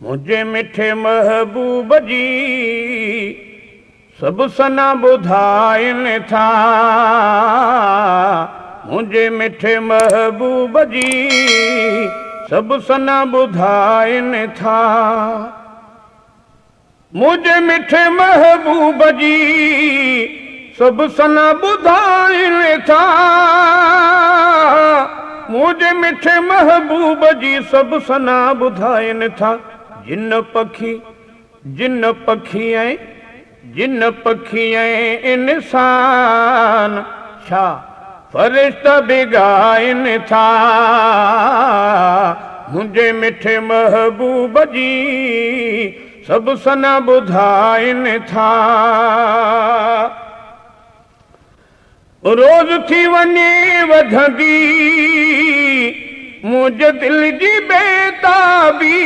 मुझे मिठे महबूब जी सब सना ॿुधाइन था। मुझे मिठे महबूब जी सब सना ॿुधाइन था। मुझे मिठे महबूब जी सब सना ॿुधाइन था। मुझे मिठे महबूब जी सब सना ॿुधाइन था। जिन पखी ऐं इंसान छा फरिश्ता बि ॻाइन था। मुझे मिठे महबूब जी सब सना ॿुधाइन था। रोज़ थी वञे वधंदी मुंहिंजे दिल जी बेताबी।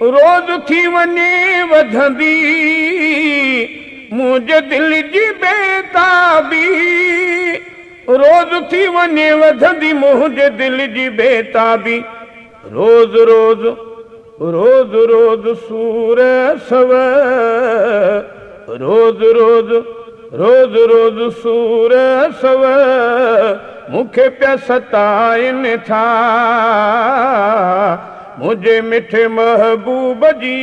रोज़ थी वञे वधंदी मुंहिंजे दिल जी बेताबी। रोज़ थी वञे वधंदी मुंहिंजे दिल जी बेताबी। रोज़ रोज़ रोज़ रोज़ सूर सव। रोज़ रोज़ रोज़ रोज़ सूर सव मूंखे पिया सताइन था। मुझे मिठे महबूब जी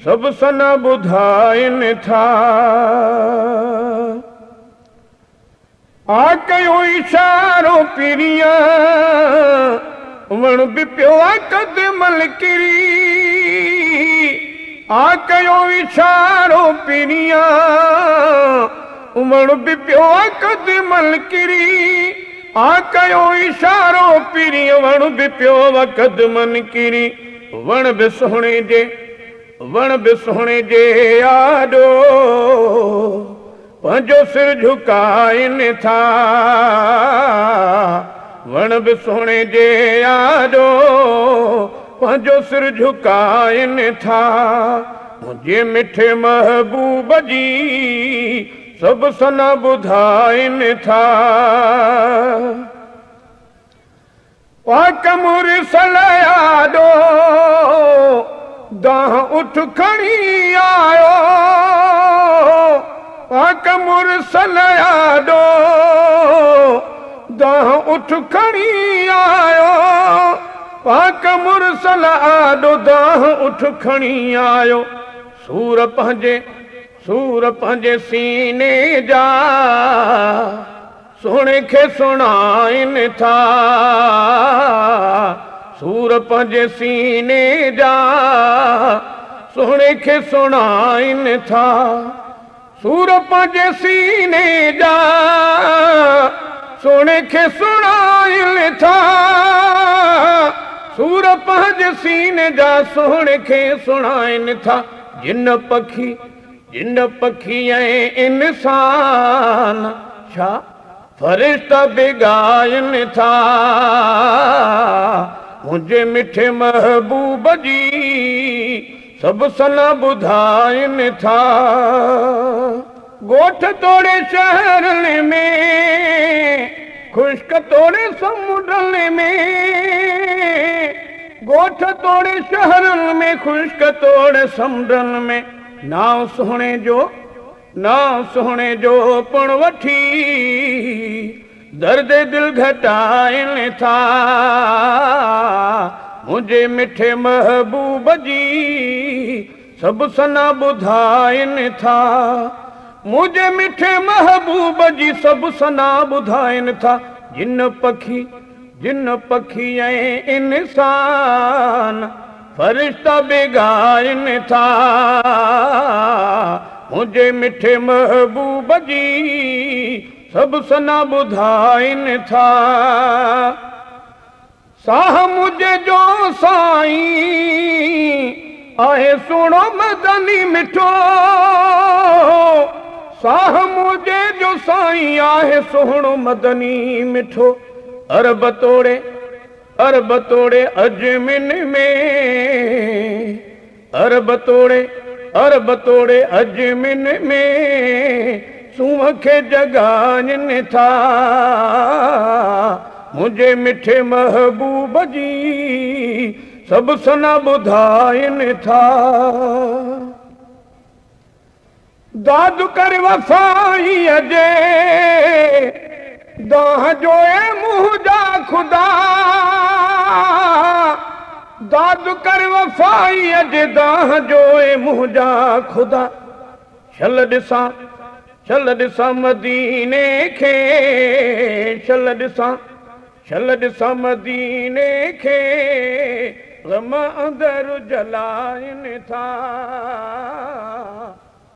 सब सना ॿुधाइन था। आ कयो इशारो पिरिया वण बि पियो आ कदमल किरी। आ कयो इशारो पिरिया वण बि पियो आ कदमल किरी। आ कयो इशारो पिरी वण बि पियो आ कदमन किरी। वण बि सोहणे जे आॾो पंहिंजो सिर झुकाइन था। वण बि सोहणे जे आॾो पंहिंजो सिर झुकाइन था। मुझे मिठे महबूब जी सब सना ॿुधाइन था। पाक मुरसल आॾो दाह उठ खणी आयो। पाक मुरसल आॾो दाह उठ खणी आयो। पाक मुरसल आॾो दाह उठ खणी आयो। सूर पंहिंजे सीने जा सोहणे खे सुणाइन था। सूर पंहिंजे सीने जा सोहणे खे सुणाइन था। सूर पंहिंजे सीने जा सोहणे खे सुणाइन था। सूर पंहिंजे सीने जा सोहणे खे सुणाइन था। जिन पखी ऐं इंसान छा फरिश्ता बि ॻाइन था। मुझे मिठे महबूब जी सब सना ॿुधाइन था। ॻोठ तोड़े शहरनि में खुश्क तोड़े समुंडनि में। ॻोठ तोड़े शहरनि में खुश्क तोड़े समुंडनि में। नाव सोहणे जो पण वठी दर्द दिल घटाइन था। मुझे मिठे महबूब जी सब सना ॿुधाइन था। मुझे मिठे महबूब जी सब सना ॿुधाइन था। जिन पखी ऐं इंसान फरिश्ता बि ॻाइन था। मुझे मिठे महबूब जी सब सना ॿुधाइन था। साह मुझे जो साईं आहे सुहिणो मदनी मिठो। साह मुझे जो साईं आहे सुहिणो मदनी मिठो। अरब तोड़े अजमिन में। अरब तोड़े अजमिन में सूंह खे जगाइन था। मुझे मिठे महबूब जी सब सना ॿुधाइनि था। दाद कर वफ़ाई जे दाह जोए मुंह जा खुदा। दाद कर वफ़ाई जे दाह जोए मुंह जा खुदा। छल ॾिसां मदीने खे, छल ॾिसां मदीने खे, ग़म अंदर जलाइनि था।